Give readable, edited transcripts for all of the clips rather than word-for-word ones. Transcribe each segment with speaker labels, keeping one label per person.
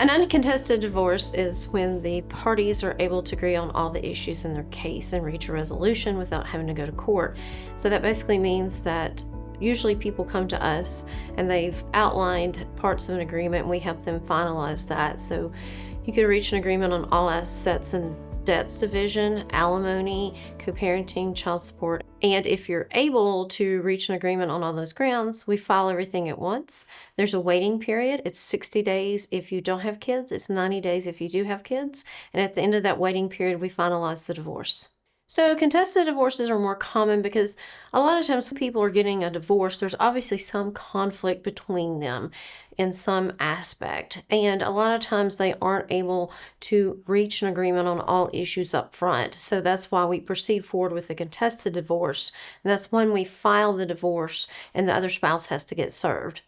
Speaker 1: An uncontested divorce is when the parties are able to agree on all the issues in their case and reach a resolution without having to go to court. So that basically means that usually people come to us and they've outlined parts of an agreement and we help them finalize that. So you could reach an agreement on all assets and debts division, alimony, co-parenting, child support. And if you're able to reach an agreement on all those grounds, we file everything at once. There's a waiting period. It's 60 days if you don't have kids. It's 90 days if you do have kids. And at the end of that waiting period, we finalize the divorce. So contested divorces are more common because a lot of times when people are getting a divorce, there's obviously some conflict between them in some aspect. And a lot of times they aren't able to reach an agreement on all issues up front. So that's why we proceed forward with a contested divorce. And that's when we file the divorce and the other spouse has to get served.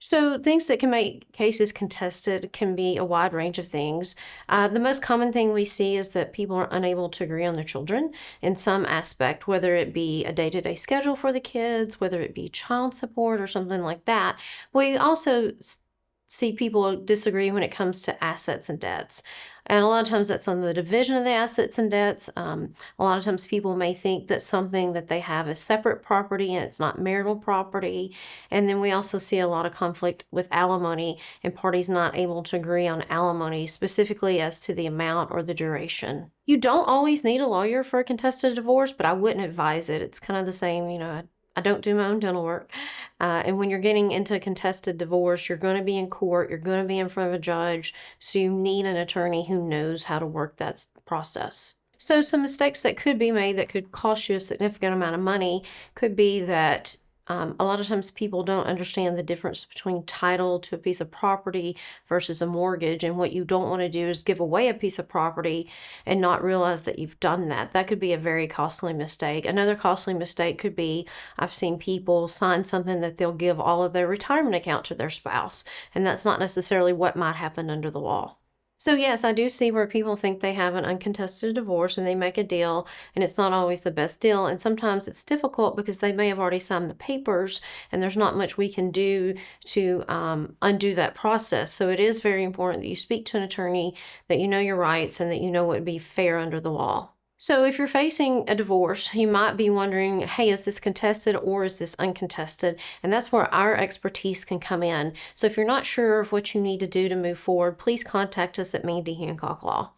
Speaker 1: So things that can make cases contested can be a wide range of things. The most common thing we see is that people are unable to agree on their children in some aspect, whether it be a day-to-day schedule for the kids, whether it be child support or something like that. We also see people disagree when it comes to assets and debts. And a lot of times that's on the division of the assets and debts. A lot of times people may think that something that they have is separate property and it's not marital property. And then we also see a lot of conflict with alimony and parties not able to agree on alimony, specifically as to the amount or the duration. You don't always need a lawyer for a contested divorce, but I wouldn't advise it. It's kind of the same, I don't do my own dental work. And when you're getting into a contested divorce, you're going to be in court, you're going to be in front of a judge, so you need an attorney who knows how to work that process. So some mistakes that could be made that could cost you a significant amount of money could be that a lot of times people don't understand the difference between title to a piece of property versus a mortgage. And what you don't want to do is give away a piece of property and not realize that you've done that. That could be a very costly mistake. Another costly mistake could be, I've seen people sign something that they'll give all of their retirement account to their spouse. And that's not necessarily what might happen under the law. So yes, I do see where people think they have an uncontested divorce and they make a deal and it's not always the best deal. And sometimes it's difficult because they may have already signed the papers and there's not much we can do to undo that process. So it is very important that you speak to an attorney, that you know your rights and that you know what would be fair under the law. So if you're facing a divorce, you might be wondering, hey, is this contested or is this uncontested? And that's where our expertise can come in. So if you're not sure of what you need to do to move forward, please contact us at Mandy Hancock Law.